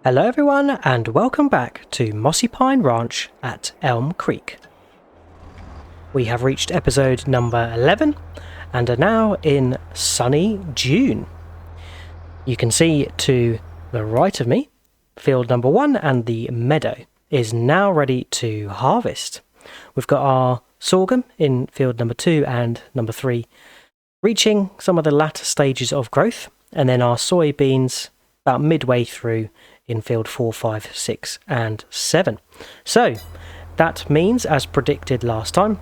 Hello everyone and welcome back to Mossy Pine Ranch at Elmcreek. We have reached episode number 11 and are now in sunny June. You can see to the right of me, field number 1 and the meadow is now ready to harvest. We've got our sorghum in field number 2 and number 3 reaching some of the latter stages of growth, and then our soybeans about midway through in field 4, 5, 6 and 7. So that means, as predicted last time,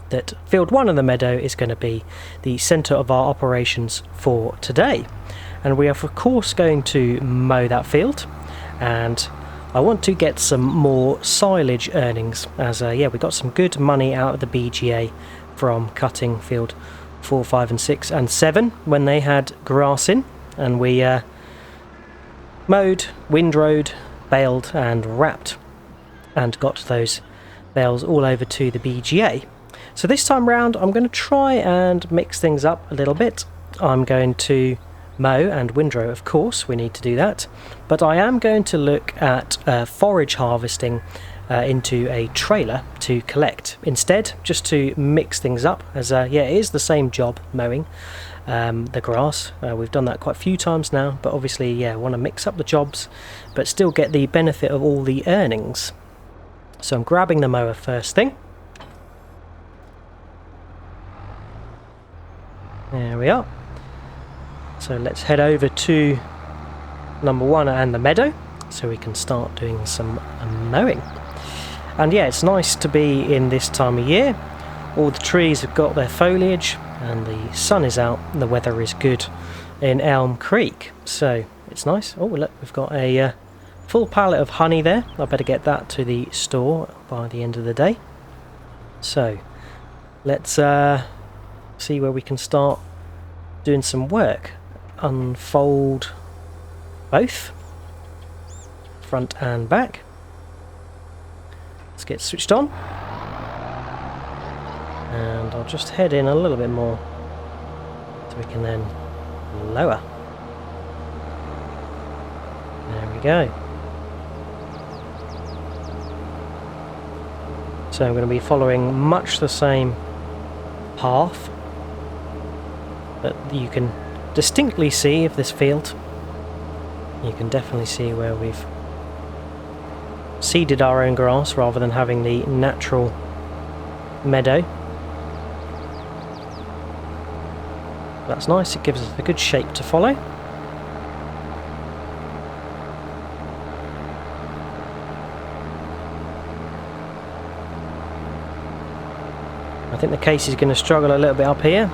that field 1 of the meadow is going to be the centre of our operations for today. And we are of course going to mow that field, and I want to get some more silage earnings as we got some good money out of the BGA from cutting field 4, 5 and 6 and 7 when they had grass in, and we mowed, windrowed, baled and wrapped and got those bales all over to the BGA. So this time round I'm going to try and mix things up a little bit. I'm going to mow and windrow, of course, we need to do that, but I am going to look at forage harvesting into a trailer to collect instead, just to mix things up, as it is the same job mowing the grass. We've done that quite a few times now, but obviously I want to mix up the jobs but still get the benefit of all the earnings. So I'm grabbing the mower first thing. There we are. So let's head over to number 1 and the meadow so we can start doing some mowing. And it's nice to be in this time of year. All the trees have got their foliage and the sun is out and the weather is good in Elmcreek, so it's nice. Oh look, we've got a full pallet of honey there. I better get that to the store by the end of the day. So let's see where we can start doing some work. Unfold both front and back. Let's get switched on. And I'll just head in a little bit more so we can then lower. There we go. So I'm going to be following much the same path that you can distinctly see of this field. You can definitely see where we've seeded our own grass rather than having the natural meadow. That's nice, it gives us a good shape to follow. I think the case is going to struggle a little bit up here.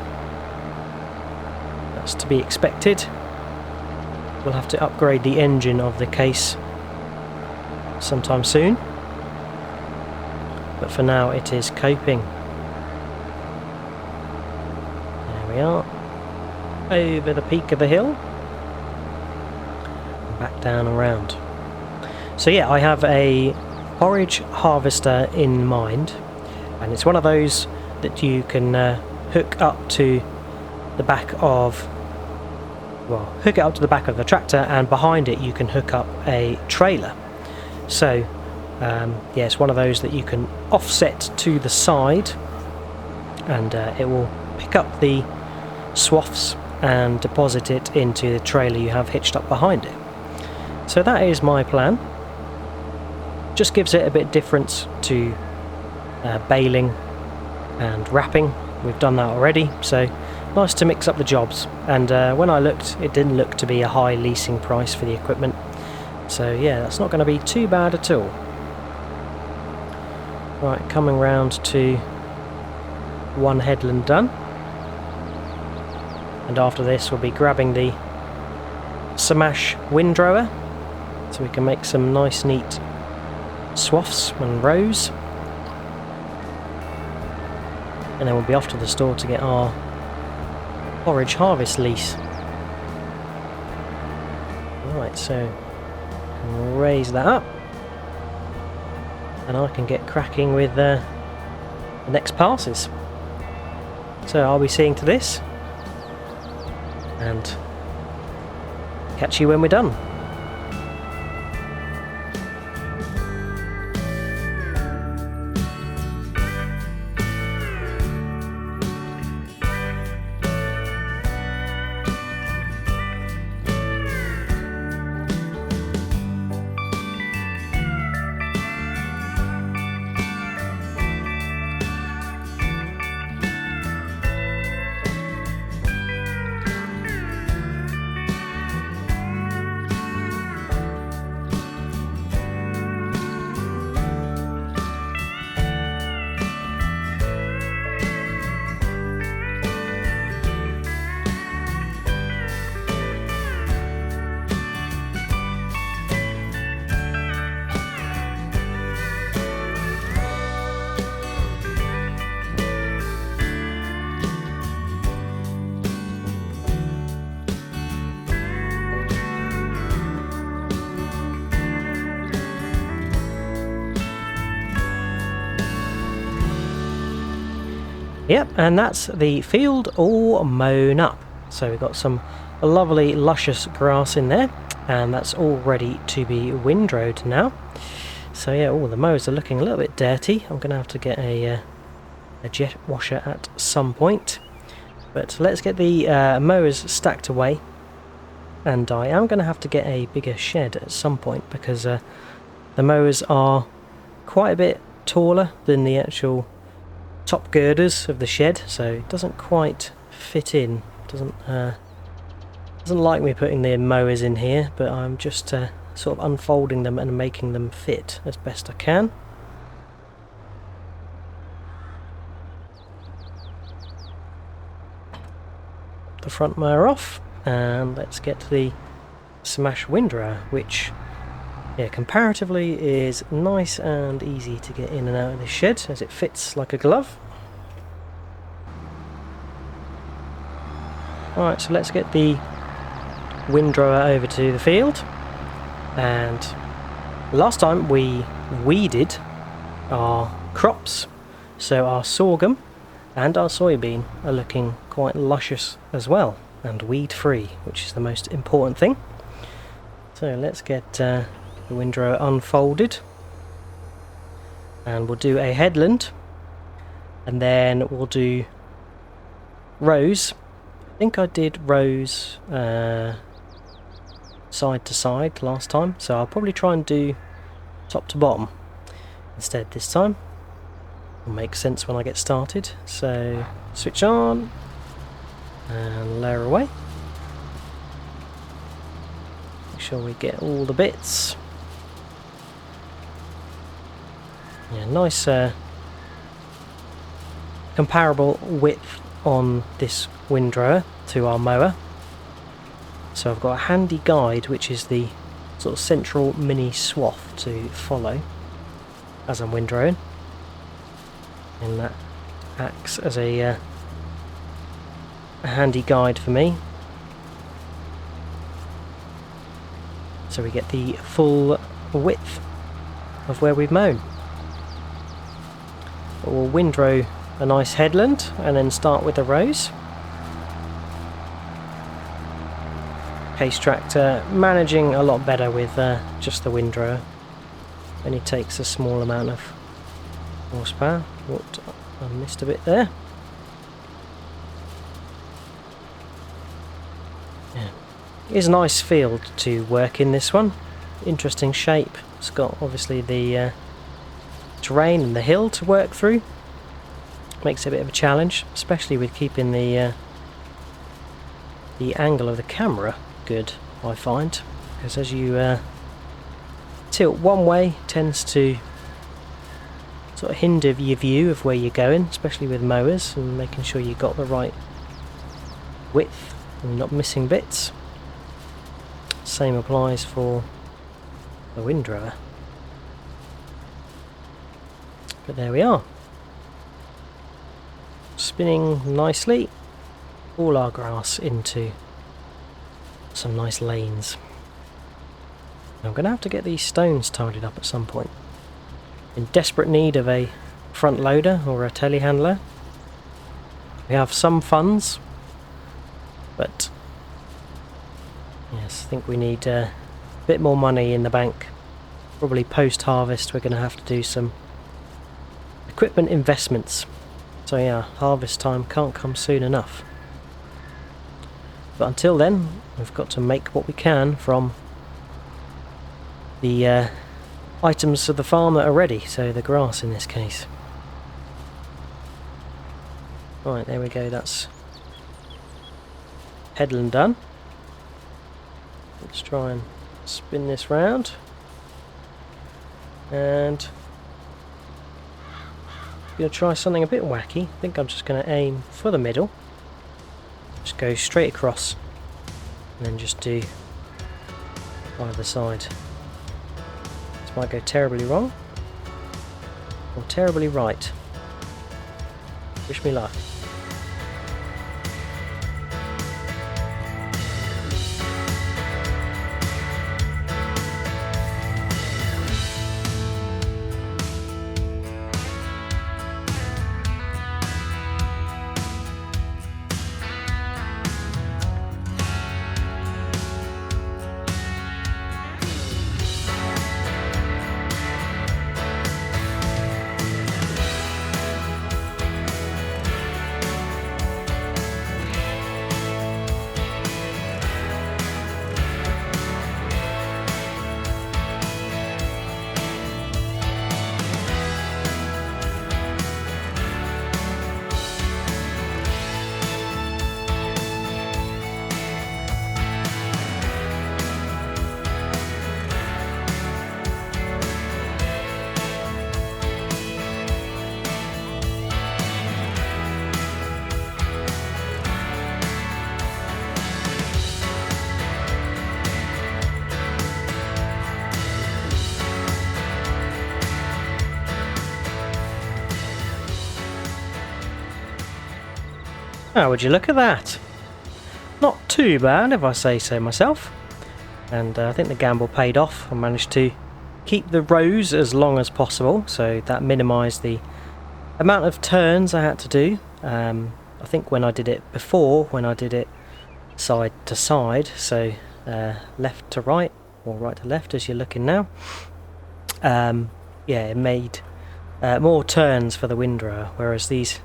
That's to be expected. We'll have to upgrade the engine of the case sometime soon. But for now it is coping. There we are. Over the peak of the hill. And back down around. So I have a forage harvester in mind. And it's one of those that you can hook up to the back of the tractor, and behind it you can hook up a trailer. So it's one of those that you can offset to the side, and it will pick up the swaths and deposit it into the trailer you have hitched up behind it. So that is my plan. Just gives it a bit difference to baling and wrapping. We've done that already, so nice to mix up the jobs. And when I looked, it didn't look to be a high leasing price for the equipment, so that's not going to be too bad at all. Right, coming round to one headland done, and after this we'll be grabbing the Smash windrower so we can make some nice neat swaths and rows, and then we'll be off to the store to get our forage harvest lease. Right, so I'll raise that up and I can get cracking with the next passes. So I'll be seeing to this and catch you when we're done. Yep, and that's the field all mown up. So we've got some lovely luscious grass in there, and that's all ready to be windrowed now. So yeah, all the mowers are looking a little bit dirty. I'm going to have to get a jet washer at some point. But let's get the mowers stacked away, and I am going to have to get a bigger shed at some point because the mowers are quite a bit taller than the actual top girders of the shed, so it doesn't quite fit in. Doesn't like me putting the mowers in here, but I'm just sort of unfolding them and making them fit as best I can. The front mower off, and let's get to the smash windrower, which comparatively is nice and easy to get in and out of this shed as it fits like a glove. Alright, so let's get the windrower over to the field. And last time we weeded our crops, so our sorghum and our soybean are looking quite luscious as well, and weed free, which is the most important thing. So let's get the windrower unfolded, and we'll do a headland, and then we'll do rows. I think I did rows side to side last time, so I'll probably try and do top to bottom instead this time. It'll make sense when I get started. So switch on and lower away. Make sure we get all the bits. Yeah, nice comparable width on this windrower to our mower. So I've got a handy guide, which is the sort of central mini swath to follow as I'm windrowing, and that acts as a handy guide for me, so we get the full width of where we've mown. But we'll windrow a nice headland and then start with the rows. Case tractor managing a lot better with just the windrower. Only takes a small amount of horsepower. What, I missed a bit there. Yeah. It is a nice field to work in, this one. Interesting shape. It's got obviously the terrain and the hill to work through. Makes it a bit of a challenge, especially with keeping the angle of the camera good, I find, because as you tilt one way, tends to sort of hinder your view of where you're going, especially with mowers, and making sure you got the right width and not missing bits. Same applies for the windrower. But there we are, spinning nicely all our grass into some nice lanes. I'm going to have to get these stones tidied up at some point. In desperate need of a front loader or a telehandler. We have some funds, but yes, I think we need a bit more money in the bank. Probably post-harvest we're going to have to do some equipment investments. So yeah, harvest time can't come soon enough. But until then, we've got to make what we can from the items of the farm that are ready, so the grass in this case. Right, there we go, that's headland done. Let's try and spin this round. And I'm going to try something a bit wacky. I think I'm just going to aim for the middle. Just go straight across and then just do either side. This might go terribly wrong or terribly right. Wish me luck. Oh, would you look at that? Not too bad if I say so myself. And I think the gamble paid off. I managed to keep the rows as long as possible, so that minimised the amount of turns I had to do. I think when I did it before, when I did it side to side, so left to right, or right to left as you're looking now, yeah, it made more turns for the windrower, whereas these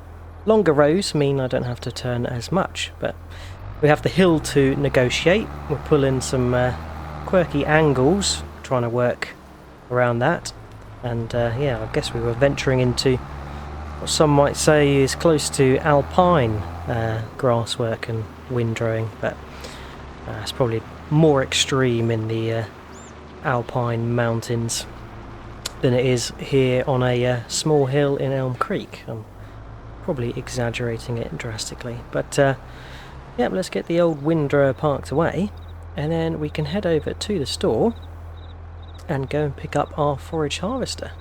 longer rows mean I don't have to turn as much. But we have the hill to negotiate. We're pulling some quirky angles, trying to work around that, and yeah, I guess we were venturing into what some might say is close to alpine grasswork and windrowing, but it's probably more extreme in the alpine mountains than it is here on a small hill in Elmcreek. I'm probably exaggerating it drastically, but yeah, let's get the old windrower parked away, and then we can head over to the store and go and pick up our forage harvester.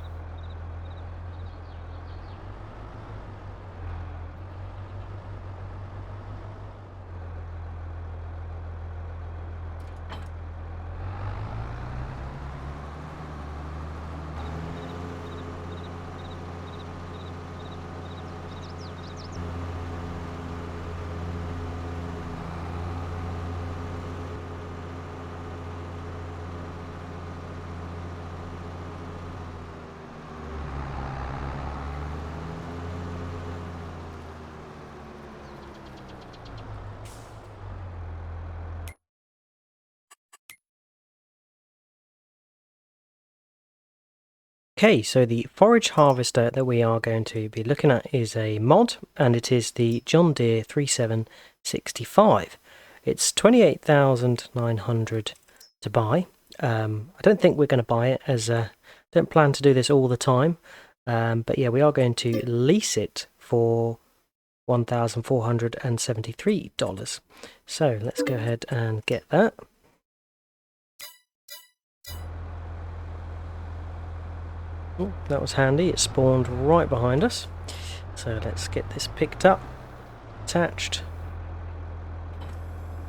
Okay, so the forage harvester that we are going to be looking at is a mod, and it is the John Deere 3765. It's 28,900 to buy. I don't think we're going to buy it, as I don't plan to do this all the time, but yeah, we are going to lease it for $1,473. So let's go ahead and get that. Oh, that was handy, it spawned right behind us. So let's get this picked up, attached.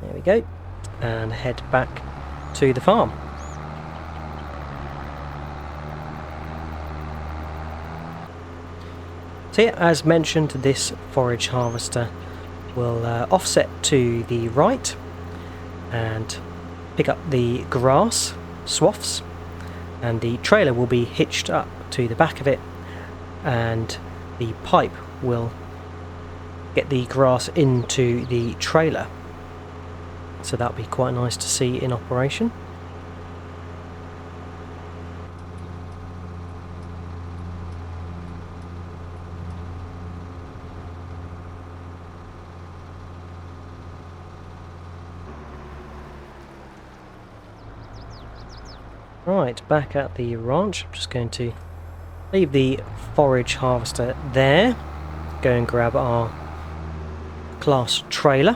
There we go. And head back to the farm. So yeah, as mentioned, this forage harvester will offset to the right and pick up the grass swaths, and the trailer will be hitched up to the back of it, and the pipe will get the grass into the trailer, so that'll be quite nice to see in operation. Right, back at the ranch, I'm just going to leave the forage harvester there, go and grab our class trailer,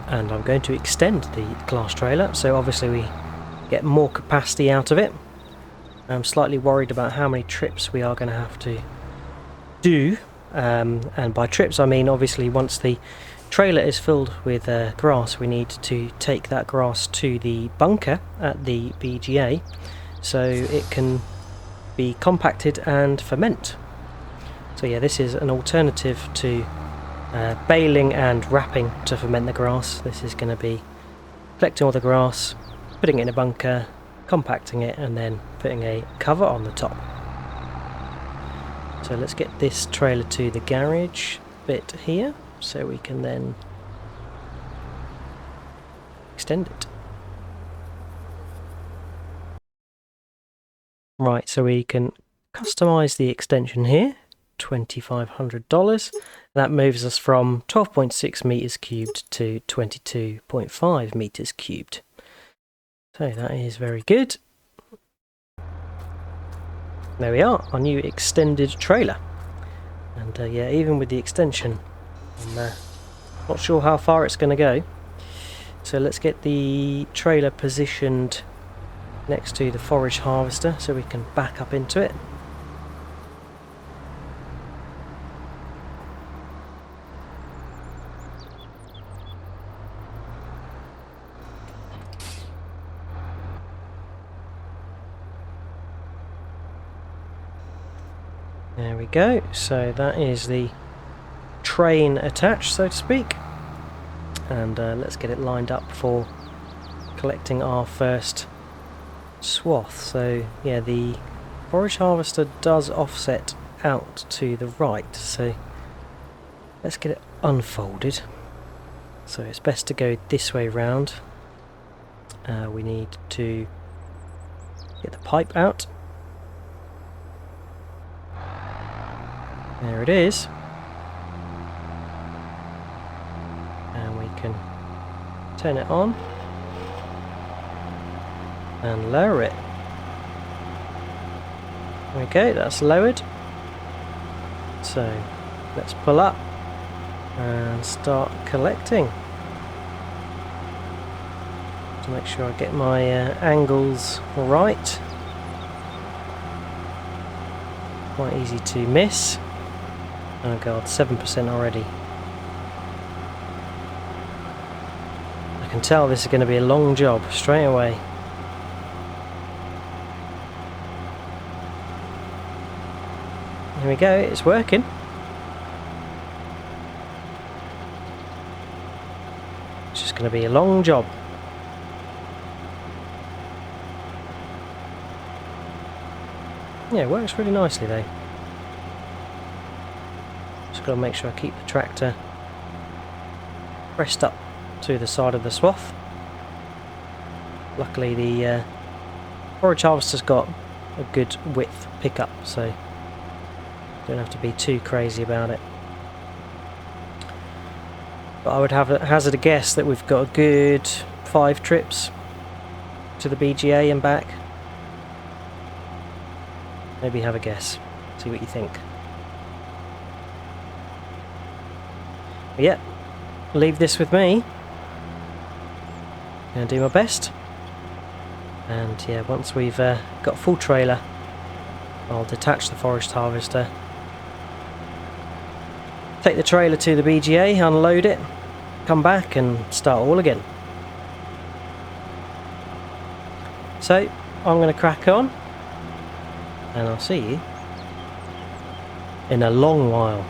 and I'm going to extend the class trailer, so obviously we get more capacity out of it. I'm slightly worried about how many trips we are going to have to do, and by trips I mean obviously once the trailer is filled with grass, we need to take that grass to the bunker at the BGA so it can be compacted and ferment. So yeah, this is an alternative to baling and wrapping to ferment the grass. This is going to be collecting all the grass, putting it in a bunker, compacting it, and then putting a cover on the top. So let's get this trailer to the garage bit here, so we can then extend it. Right, so we can customize the extension here, $2,500. That moves us from 12.6 meters cubed to 22.5 meters cubed. So that is very good. There we are, our new extended trailer. And yeah, even with the extension, I'm not sure how far it's going to go. So let's get the trailer positioned next to the forage harvester so we can back up into it. There we go. So that is the train attached, so to speak. And let's get it lined up for collecting our first swath. So yeah, the forage harvester does offset out to the right, so let's get it unfolded. So it's best to go this way round. We need to get the pipe out. There it is. And we can turn it on and lower it. There we go, that's lowered. So let's pull up and start collecting. To make sure I get my angles right. Quite easy to miss. Oh god, 7% already. I can tell this is going to be a long job straight away. Here we go, it's working. It's just going to be a long job. Yeah, it works really nicely though. Just got to make sure I keep the tractor pressed up to the side of the swath. Luckily the forage harvester's got a good width pickup, so don't have to be too crazy about it. But I would hazard a guess that we've got a good 5 trips to the BGA and back. Maybe have a guess, see what you think. But yeah, leave this with me. Gonna do my best. And yeah, once we've got full trailer, I'll detach the forage harvester, take the trailer to the BGA, unload it, come back and start all again. So I'm going to crack on, and I'll see you in a long while.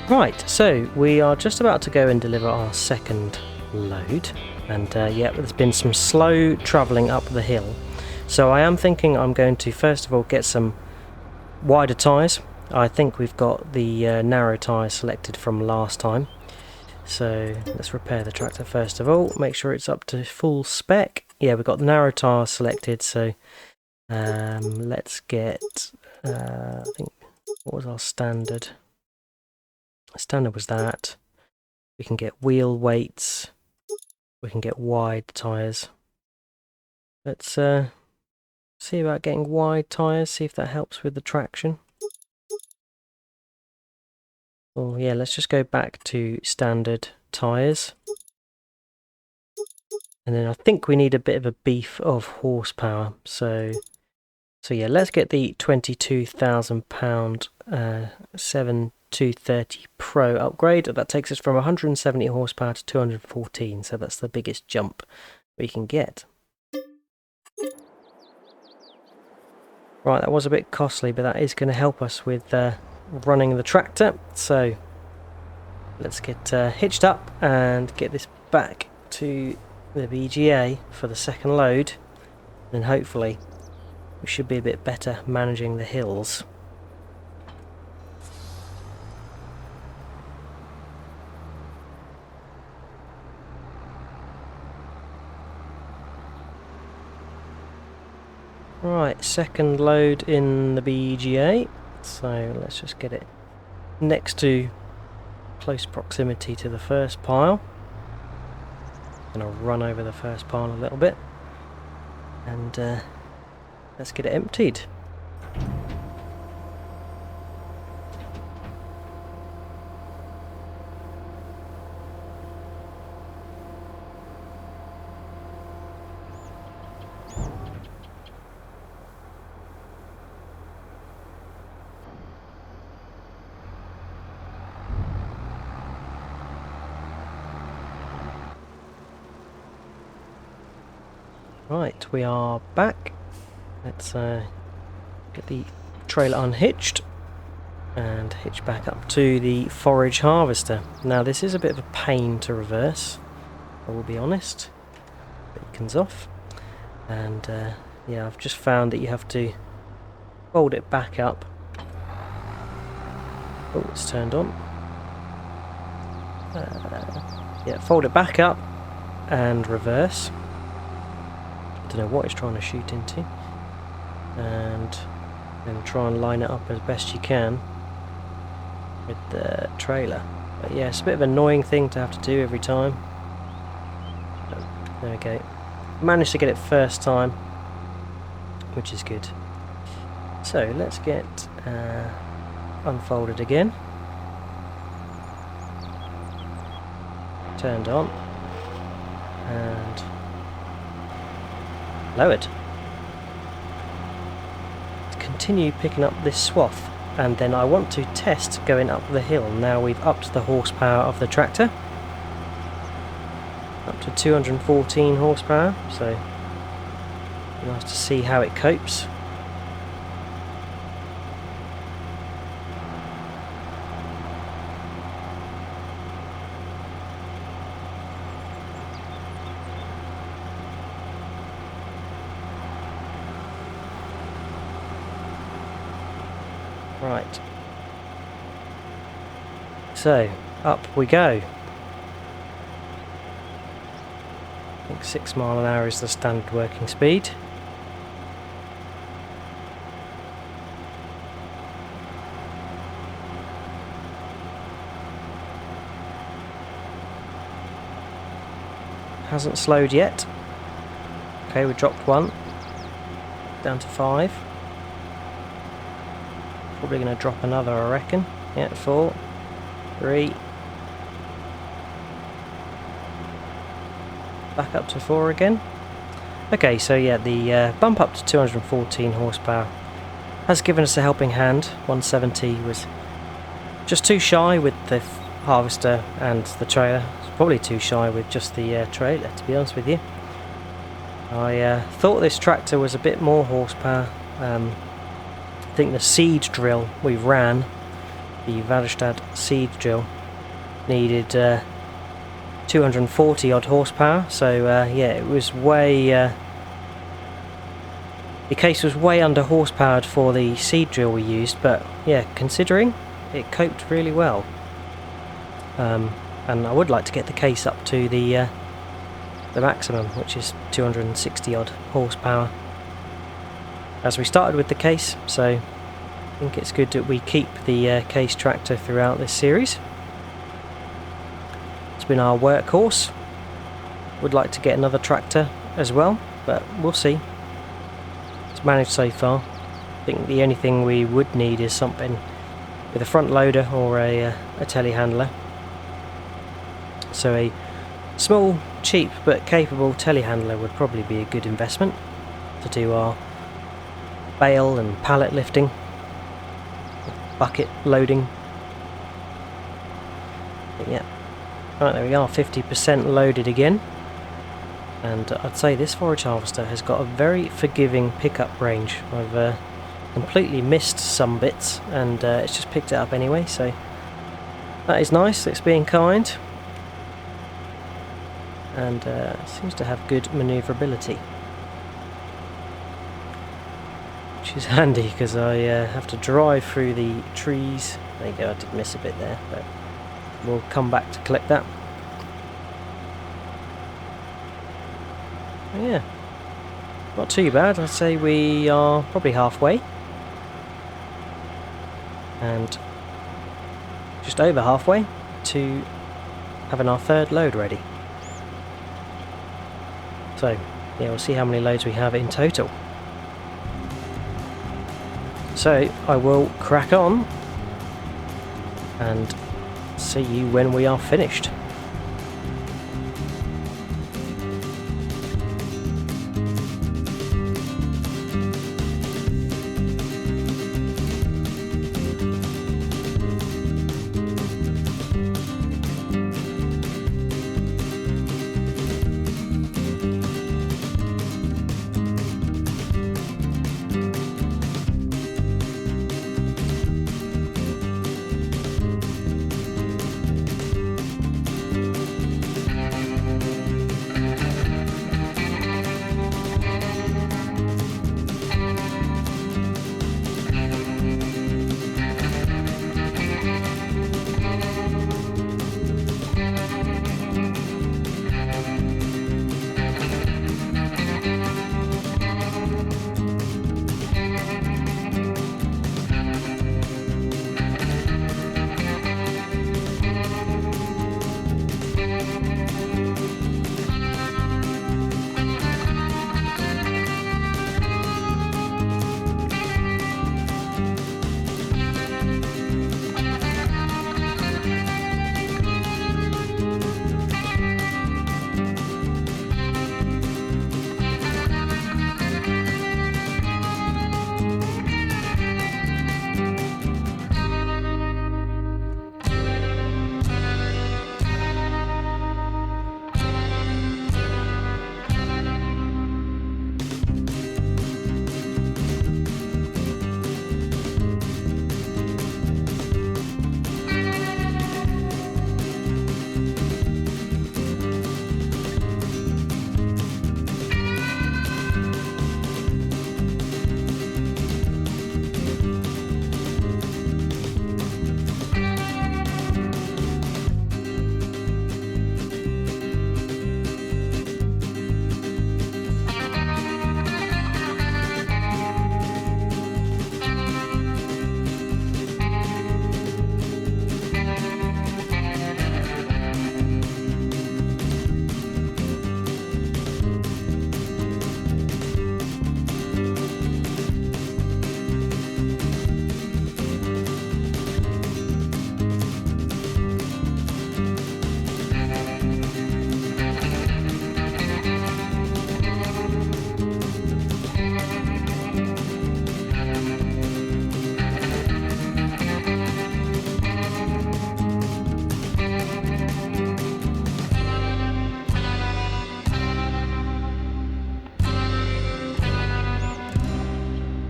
Right, so we are just about to go and deliver our second load, and yeah, there's been some slow travelling up the hill, so I am thinking I'm going to first of all get some wider tyres. I think we've got the narrow tyres selected from last time, so let's repair the tractor first of all, make sure it's up to full spec. Yeah, we've got the narrow tyres selected, so let's get, I think, what was our standard? Standard was that. We can get wheel weights, we can get wide tyres. Let's See about getting wide tyres, see if that helps with the traction. Oh yeah, let's just go back to standard tyres. And then I think we need a bit of a beef of horsepower. So yeah, let's get the £22,000 7230 Pro upgrade. That takes us from 170 horsepower to 214, so that's the biggest jump we can get. Right, that was a bit costly, but that is going to help us with running the tractor. So let's get hitched up and get this back to the BGA for the second load. Then hopefully we should be a bit better managing the hills. Right, second load in the BGA, so let's just get it next to close proximity to the first pile. Gonna run over the first pile a little bit and let's get it emptied. Right, we are back. Let's get the trailer unhitched and hitch back up to the forage harvester. Now this is a bit of a pain to reverse, I will be honest. Beacons off, and yeah, I've just found that you have to fold it back up. Oh, it's turned on. Yeah, fold it back up and reverse. Don't know what it's trying to shoot into, and then try and line it up as best you can with the trailer. But yeah, it's a bit of an annoying thing to have to do every time. But there we go. Managed to get it first time, which is good. So let's get unfolded again, turned on, and lowered. Continue picking up this swath, and then I want to test going up the hill. Now we've upped the horsepower of the tractor up to 214 horsepower, so nice to see how it copes. Right, so up we go. I think 6 miles an hour is the standard working speed. Hasn't slowed yet. Okay, we dropped 1 down to 5. Probably going to drop another, I reckon. Yeah, 4, 3. Back up to 4 again. Okay, so yeah, the bump up to 214 horsepower has given us a helping hand. 170 was just too shy with the harvester and the trailer. It's probably too shy with just the trailer, to be honest with you. I thought this tractor was a bit more horsepower. I think the seed drill we ran, the Valstad seed drill, needed 240 odd horsepower, so yeah, it was way the case was way under horsepowered for the seed drill we used, but yeah, considering it coped really well. And I would like to get the case up to the maximum, which is 260 odd horsepower, as we started with the case, so I think it's good that we keep the case tractor throughout this series. It's been our workhorse. Would like to get another tractor as well, but we'll see. It's It's managed so far. I think the only thing we would need is something with a front loader or a telehandler. So a small, cheap but capable telehandler would probably be a good investment to do our bale and pallet lifting, bucket loading. But yeah, right, there we are, 50% loaded again. And I'd say this forage harvester has got a very forgiving pickup range. I've completely missed some bits and it's just picked it up anyway, so that is nice. It's being kind and seems to have good manoeuvrability, which is handy because I have to drive through the trees. There you go, I did miss a bit there, but we'll come back to collect that. Yeah, not too bad. I'd say we are probably halfway, and just over halfway to having our third load ready. So yeah, we'll see how many loads we have in total. So I will crack on and see you when we are finished.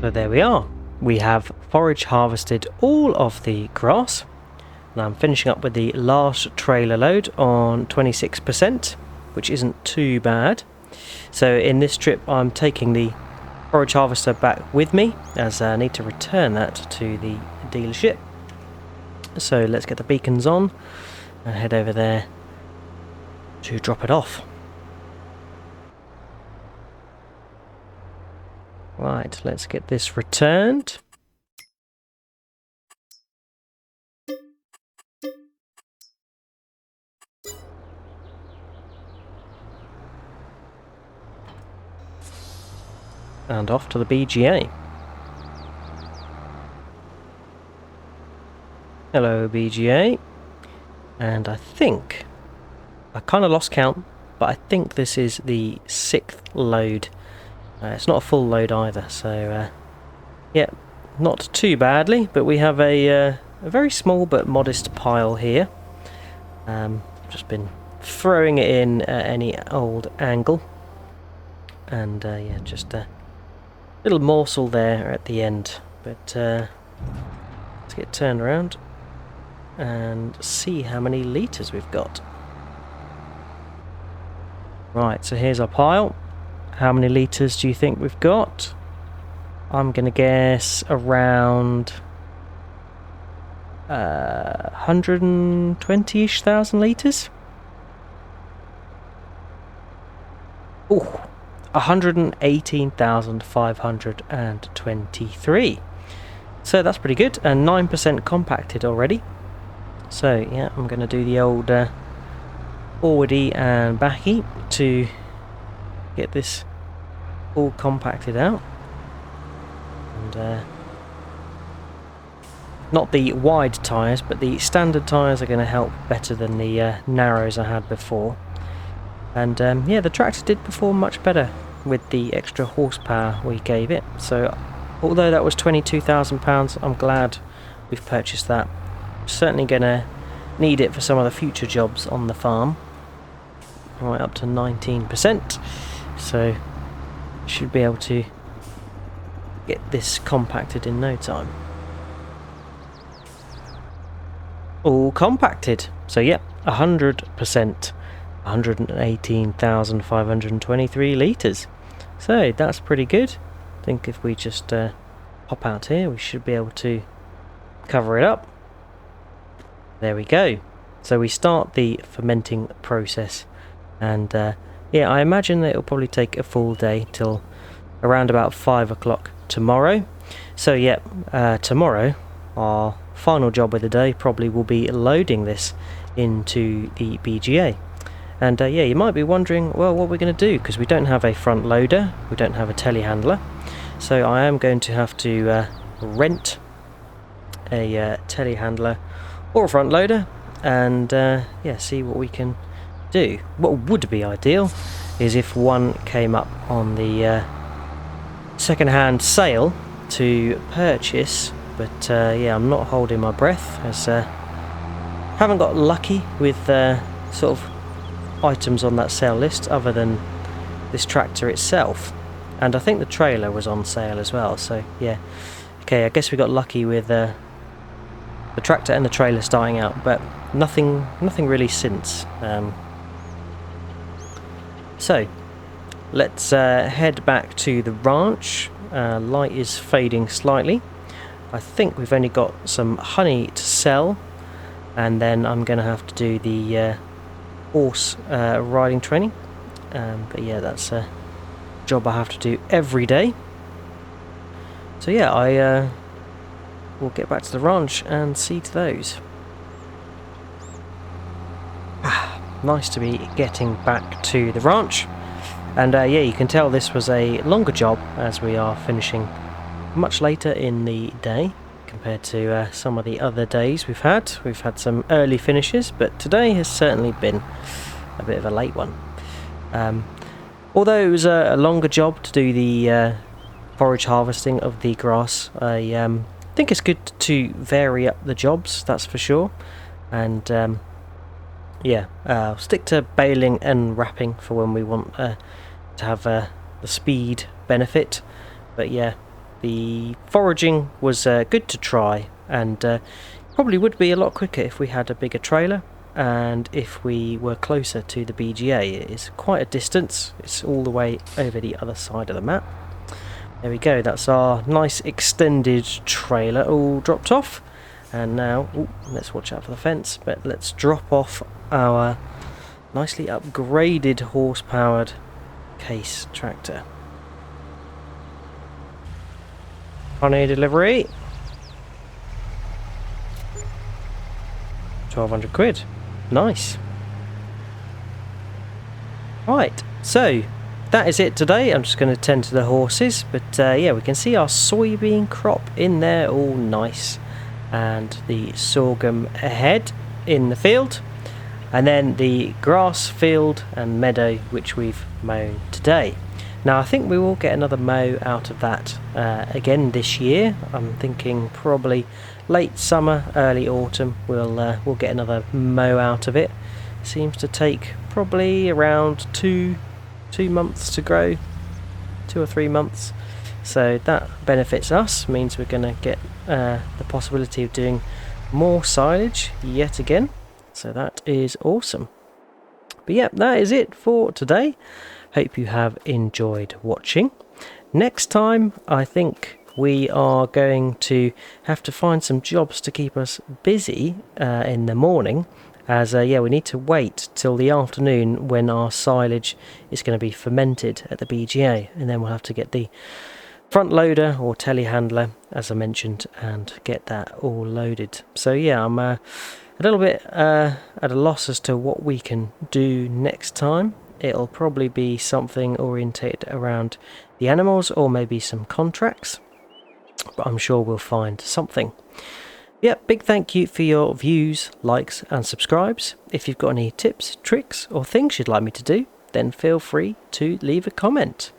So there we are. We have forage harvested all of the grass. And I'm finishing up with the last trailer load on 26%, which isn't too bad. So in this trip I'm taking the forage harvester back with me, as I need to return that to the dealership. So let's get the beacons on and head over there to drop it off. Right, let's get this returned. and off to the BGA. Hello BGA, and I think, I kind of lost count, but I think this is the 6th load. It's not a full load either, so yeah, not too badly, but we have a very small but modest pile here. Just been throwing it in at any old angle, and yeah, just a little morsel there at the end, but let's get turned around and see how many litres we've got. Right, so here's our pile. How many litres do you think we've got? I'm gonna guess around 120-ish thousand litres. Oh, 118,523. So that's pretty good, and 9% compacted already. So yeah, I'm going to do the old forwardy and backy to get this all compacted out. And not the wide tyres, but the standard tyres are going to help better than the narrows I had before. And yeah, the tractor did perform much better with the extra horsepower we gave it. So although that was £22,000, I'm glad we've purchased that. Certainly going to need it for some of the future jobs on the farm. Right up to 19%. So should be able to get this compacted in no time. All compacted. So yeah, 100%. 118,523 litres. So that's pretty good. I think if we just pop out here, we should be able to cover it up. There we go. So we start the fermenting process, and yeah, I imagine that it'll probably take a full day till around about 5 o'clock tomorrow. So yeah, tomorrow our final job of the day probably will be loading this into the BGA. And yeah, you might be wondering, well, what we're going to do, because we don't have a front loader, we don't have a telehandler. So I am going to have to rent a telehandler or a front loader, and yeah, see what we can do. What would be ideal is if one came up on the second-hand sale to purchase, but yeah, I'm not holding my breath, as haven't got lucky with sort of items on that sale list other than this tractor itself, and I think the trailer was on sale as well. So yeah, okay, I guess we got lucky with the tractor and the trailer starting out, but nothing really since. So let's head back to the ranch. Light is fading slightly. I think we've only got some honey to sell, and then I'm going to have to do the horse riding training, but yeah, that's a job I have to do every day. So yeah, I will get back to the ranch and see to those. Nice to be getting back to the ranch, and yeah, you can tell this was a longer job as we are finishing much later in the day compared to some of the other days we've had. We've had some early finishes, but today has certainly been a bit of a late one. Although it was a longer job to do the forage harvesting of the grass, I think it's good to vary up the jobs, that's for sure. And yeah, I'll stick to baling and wrapping for when we want to have the speed benefit. But yeah, the foraging was good to try, and probably would be a lot quicker if we had a bigger trailer and if we were closer to the BGA. It is quite a distance, it's all the way over the other side of the map. There we go, that's our nice extended trailer all dropped off, and now let's watch out for the fence, but let's drop off our nicely upgraded horse-powered case tractor. Honey delivery, 1,200 quid. Nice. Right, so that is it today. I'm just going to tend to the horses, but yeah, we can see our soybean crop in there, all nice, and the sorghum ahead in the field, and then the grass field and meadow which we've mown today. Now I think we will get another mow out of that again this year. I'm thinking probably late summer, early autumn we'll get another mow out of it. Seems to take probably around two months to grow, 2 or 3 months, so that benefits us, means we're going to get the possibility of doing more silage yet again, so that is awesome. But yeah, that is it for today. Hope you have enjoyed watching. Next time I think we are going to have to find some jobs to keep us busy in the morning, as yeah, we need to wait till the afternoon when our silage is going to be fermented at the BGA, and then we'll have to get the front loader or telehandler, as I mentioned, and get that all loaded. So yeah, I'm a little bit at a loss as to what we can do next time. It'll probably be something orientated around the animals, or maybe some contracts, but I'm sure we'll find something. Yeah, big thank you for your views, likes and subscribes. If you've got any tips, tricks or things you'd like me to do, then feel free to leave a comment.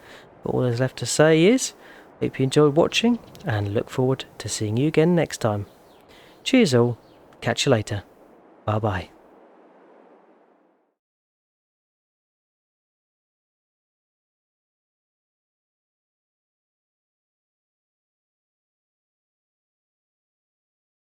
All there's left to say is, hope you enjoyed watching and look forward to seeing you again next time. Cheers all, catch you later, bye bye.